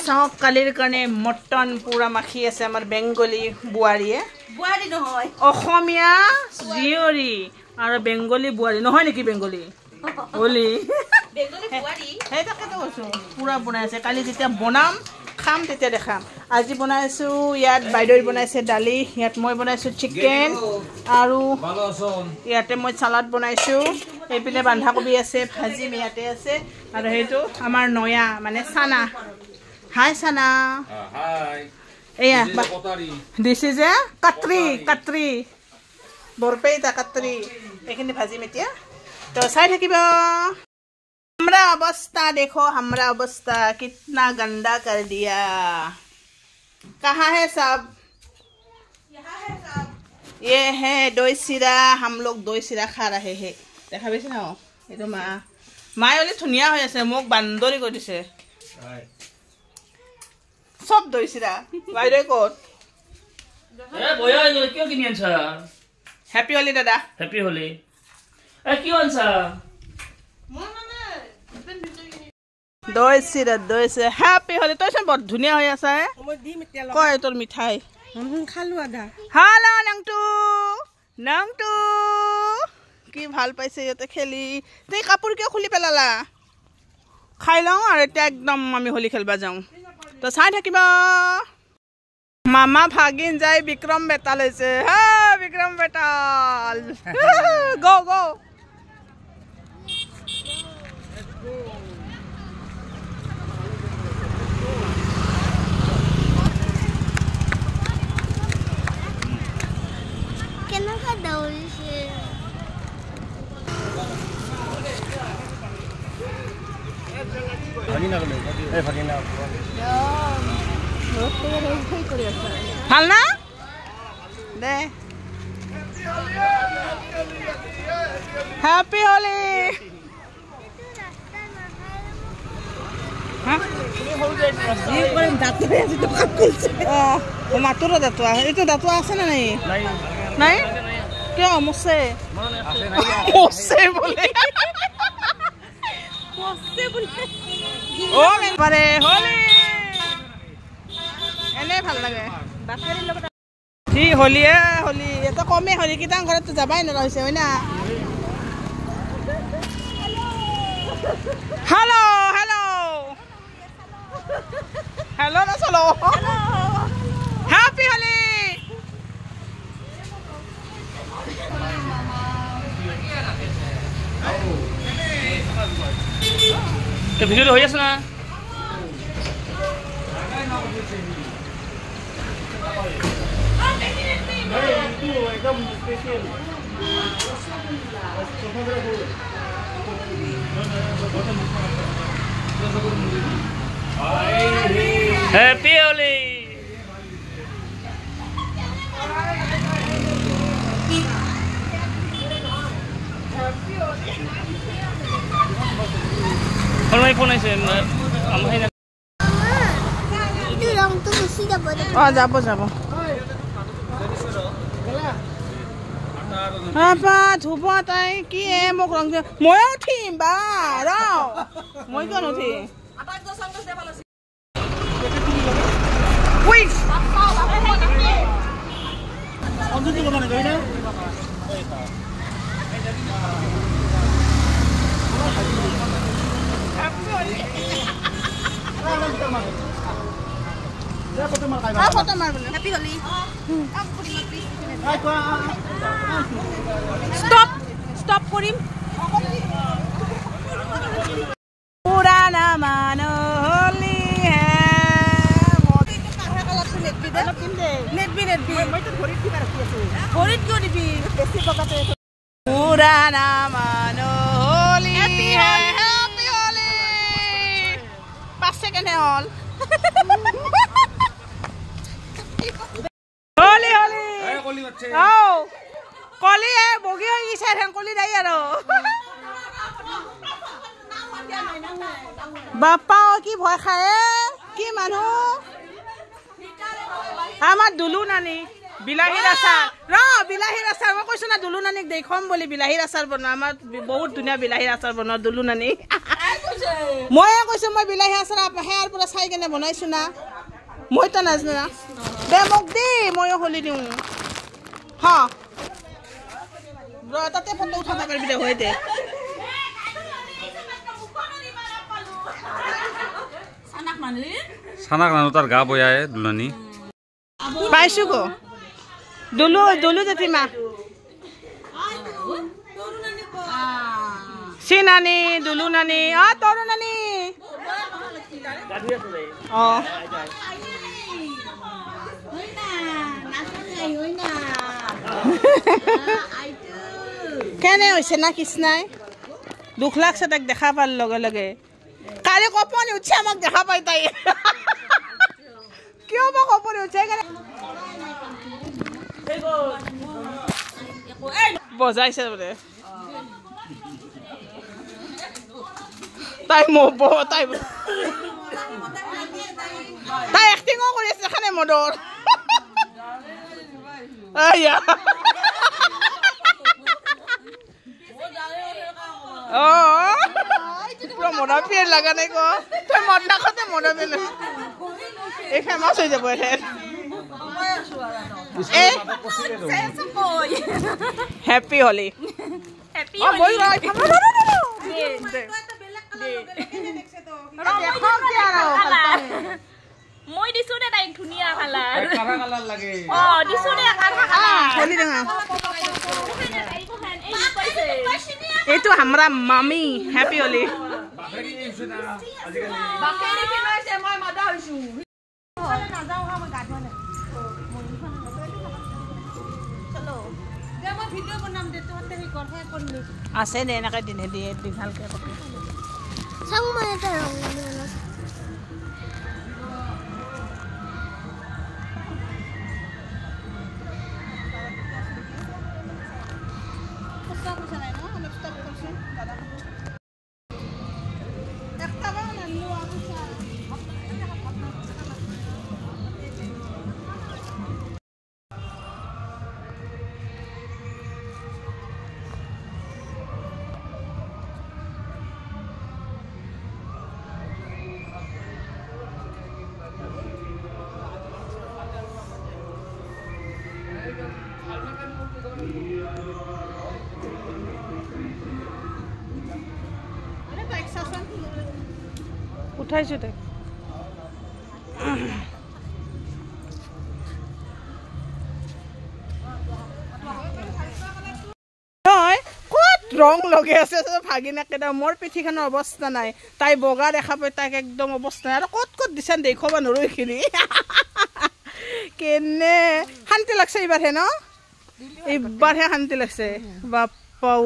চাওক কালিৰ কাৰণে মটন পুৰা মাখি আছে আমাৰ বেংগলী বুৱাৰীয়ে বুৱাৰী নহয় অসমীয়া জিয়ৰী আৰু বেংগলী বুৱাৰী নহয় নেকি বেংগলী হলি বেংগলী বুৱাৰী হে তাকেতো কৈছো পুৰা বনাইছে কালি যেতিয়া বনাম খাম তেতিয়া দেখাম আজি বনাইছো ইয়াত বাইদৈ বনাইছে দালি ইয়াত মই বনাইছো চিকেন আৰু ইয়াতে মই সালাড বনাইছো এইপিনে বন্ধাকবি আছে ভাজি ইয়াতে আছে আৰু হেইটো আমাৰ নয়া মানে সানা হাই সানা হাই এয়া দিস ইজ এ কাটৰি বৰপেটা কাটৰি এইখিনি ভাজি মেতিয়া তো চাই থাকিবা हमरा अवस्था देखो हमरा अवस्था कितना गंदा कर दिया कहाँ है सब यहाँ है सब ये है दही सिरा हम लोग दही सिरा खा रहे हैं देखा बेसी ना ये तो माँ वाले धुनिया हो जाए मुख बांदरी कर दिसे सब दही सिरा বাইরে কোট এ বয়া কিয় কিনি আনছা হ্যাপি হোলি দাদা হ্যাপি হোলি এ কি আনছা দৈ চিৰা হ্যাপি হোলি তই চোন বৰ ধুনীয়া হৈ আছা কয় তোৰ মিঠাই খালো আধা হালো নাংটু কি ভাল পাইছে ইয়াতে খেলি তুই কাপোৰ কিয় খুলি পেলালা খাই লওঁ আৰু এতিয়া একদম আমি হোলি খেলবা যাওঁ তো চাই থাকিবা মামা ভাগিন যাই বিক্ৰম বেতাল হৈছে হা বিক্ৰম বেতাল গো ভাল না দে হ্যাপি হোলি মাতুৰো দাঁতোৱা এইটো দাঁতোৱা আছে না নাই কিয় মুছে বোলে ও মেম্বারে হোলি এনে ভাল লাগে কি হোলি এটা কমে হোলি কিটা ঘৰত যাবাই নৰৈছে হয় না হেল্ল না চলো হ্যাপি হোলি ভিডিওটো হৈ আছে না হ্যাপি হোলি ফোন আছে যাব ধুব তাই কি মোক ৰং মই উঠিম বা ৰ মই কিয় নুঠিম Stop করিম পুরানা মানো হোলি পুরানা মানো হোলি হ্যাপি হোলি 5 সেকেন্ডে হল হোলি কলি বগি হৈ গৈছে কলি নাই আৰু বাপ্পা কি ভয় খায় কি মানুহ আমাৰ দুলু নানি বিলাহীৰ আচাৰ বিলাহীৰ আচাৰ মই কৈছো না দুলু নানিক দেখুৱাম বুলি বিলাহীৰ আচাৰ বনোৱা আমাৰ বহুত ধুনীয়া বিলাহীৰ আচাৰ বনোৱা দুলু নানি ময়ে কৈছো মই বিলাহী আচাৰ হেয়াৰ পৰা চাই কেনে বনাইছো না মই তো নাজানো না দে মোক দে মই হলি দিওঁ হা তাতে ফটো উঠাব পাৰিবি দে হৈ দে চানাক নানো তাৰ গা বয়ায় দুলনি পাইছো গো দুলু জেঠিমা সি নানি দুলু নানি তৰু নানি কেনে হৈছে না কৃষ্ণাই দুখ লাগছে তাক দেখা পাৰ লগে লগে কালি কপনি উঠছে আমাক দেখা পাই তাই কিয় বা কপনি উঠছে বজাইছে বোলে তাই মব তাই এক্টিঙো কৰি আছে খানে মদৰ মদা পিয়ে লাগা নাই ক তই মদ নাখাতে মদা পিয়ে এই ফেমাছ হৈ যাব হেপী হলি মই দিছো দে তাইক ধুনীয়া কালাৰ লাগে দিছো দে এইটো हमरा মামি হ্যাপি হলি আছে দে এনেকৈ দিনে দিয়ে ভালকে উঠাইছো তাক ৰং লগে আছে ভাগিনাকেইটা মোৰ পিঠিখনৰ অৱস্থা নাই তাই বগা দেখা পাই তাইক একদম অৱস্থা নাই আৰু ক'ত ক'ত দিছে দেখুৱাব নোৱাৰো এইখিনি কেনে শান্তি লাগছে এইবাৰহে ন এইবাৰহে শান্তি লাগছে বাপ্পাও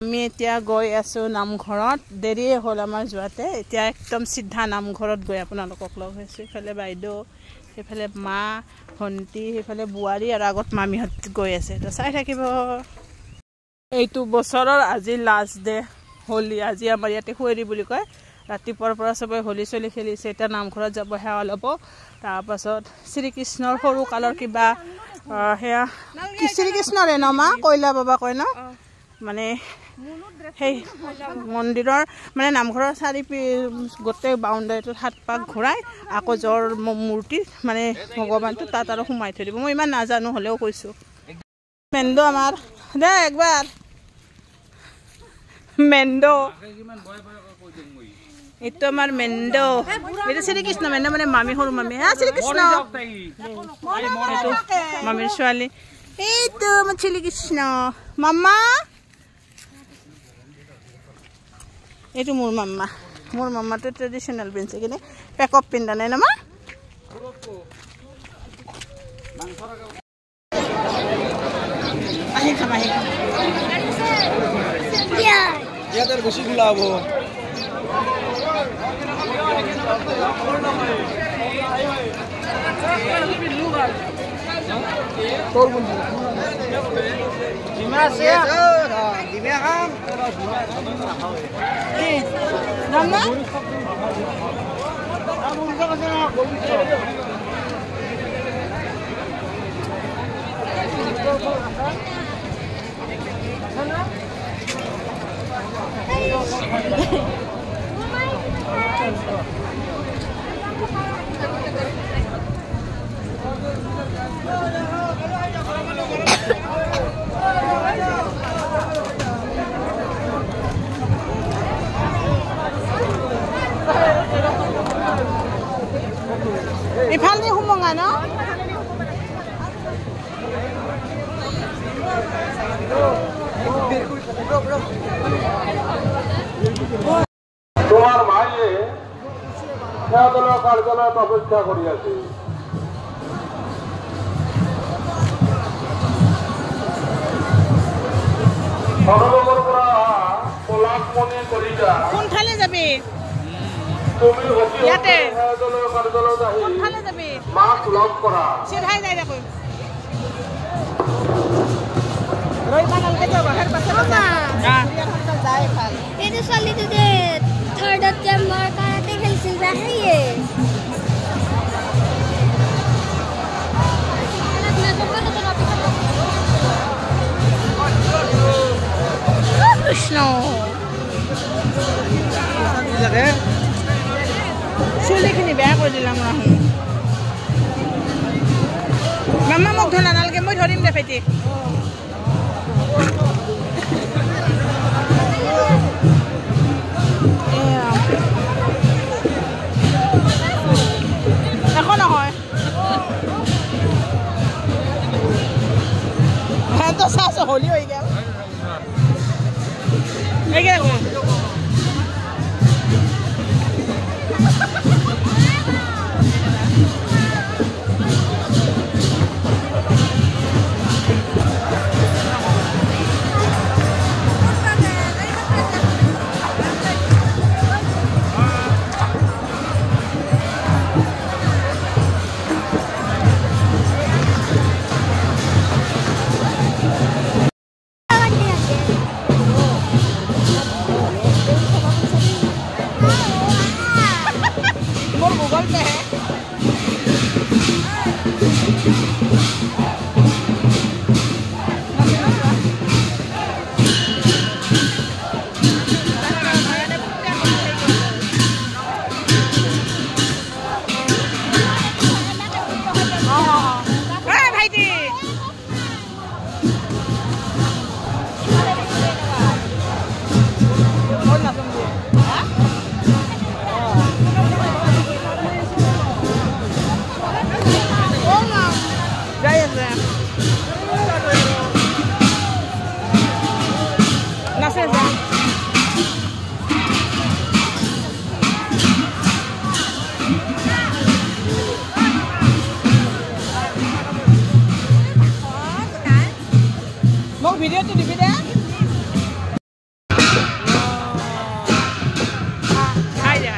আমি এতিয়া গৈ আছো নামঘৰত দেৰিয়ে হ'ল আমাৰ যোৱাতে এতিয়া একদম সিদ্ধা নামঘৰত গৈ আপোনালোকক লগ হৈছো ইফালে বাইদেউ সেইফালে মা ভণ্টি সেইফালে বোৱাৰী আৰু আগত মামীহঁত গৈ আছে তো চাই থাকিব এইটো বছৰৰ আজি লাষ্ট ডে হোলী আজি আমাৰ ইয়াতে হুঁৱৰী বুলি কয় ৰাতিপুৱাৰ পৰা সবে হোলী চলি খেলিছে এতিয়া নামঘৰত যাব সেৱা ল'ব তাৰপাছত শ্ৰীকৃষ্ণৰ সৰু কালৰ কিবা সেয়া শ্ৰীকৃষ্ণৰে ন মা কইলা বাবা কয় ন মানে সেই মন্দিৰৰ মানে নামঘৰৰ চাৰি গোটেই বাউণ্ডাৰীটোত 7 পাক ঘূৰাই আকৌ জ্বৰ মূৰ্তি মানে ভগৱানটো তাত আৰু সোমাই থৈ দিব মই ইমান নাজানো হ'লেও কৈছোঁ মেন্দো আমাৰ দে একবাৰ মেন্দো এইটো আমাৰ মেন্দো এইটো শ্ৰীকৃষ্ণ মেন্দো মানে মামী সৰু মামী হা শ্ৰীকৃষ্ণ এইটো মামীৰ ছোৱালী এইটো আমাৰ শ্ৰীকৃষ্ণ মামা এইটো মোৰ মাম্মাটো ট্ৰেডিশ্যনেল পিন্ধিছে কিন্তু পেকআপ পিন্ধা নাই নামা আহি খাম ইয়াতে বেছি খোলা হ'ব তোৰ বন্ধু ডিমা আছে ডিমা খাম নামা ইফালে হুমঙা ন তোমাৰ ভাইয়ে খেলাধুলা কাৰ্যালয়ত অপেক্ষা কৰিয়াছে অনুভবেৰ পৰা পলাশ মনে কলিতা কোনফালে যাবি তুমি অতি ইয়াতে খেলাধুলা কাৰ্যালয়ত আহি কোনফালে যাবি মাক লগ কৰা চিধাই যাই দেখো ৰইবা নালকে তো বাহিৰ পাছে যায় ভাল এইটো ছোৱালীটো যে থাৰ্ডত যে মই কাৰাতে খেলিছিল যে সেয়ে কৃষ্ণ চুলিখিনি বেয়া কৰি দিলাম ৰাহুন মামা মোক ধৰা নালাগে মই ধৰিম দে ভাইটি একো নহয় তো চাচ হলি হৈ গেল video tu di video. Hai dia.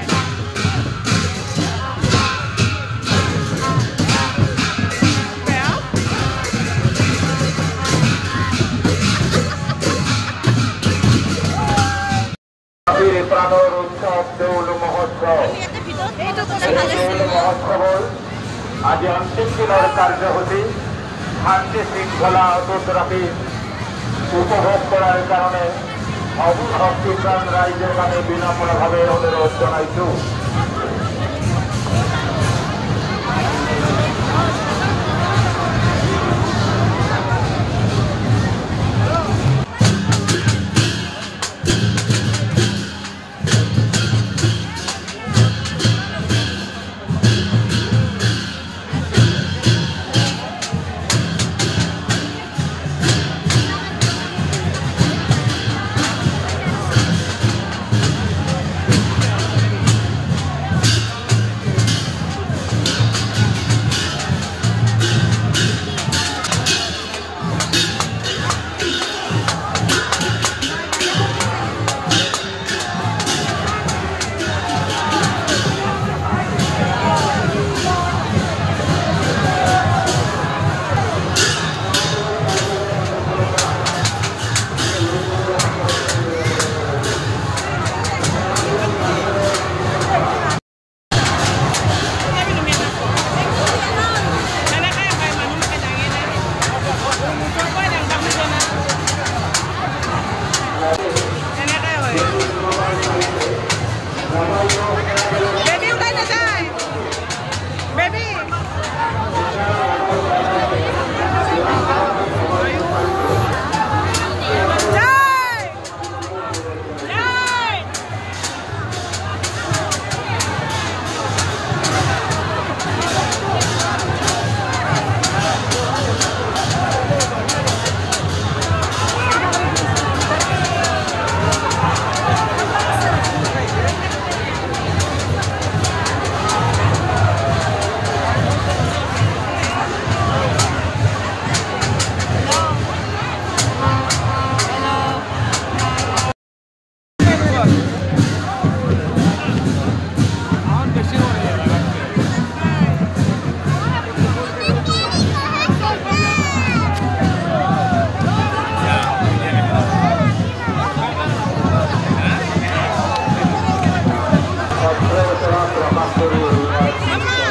প্রাণর উৎসব দেউল মহোৎসব আজ অন্তিম দিনের কার্যসূচী শান্তি শৃঙ্খলা অটুট রাখি উপভোগ করার কারণে অবশক্তিপ্রাণ রাইজের কাছে বিনম্রভাবে অনুরোধ জানাইছো। প্ৰকাশ কৰি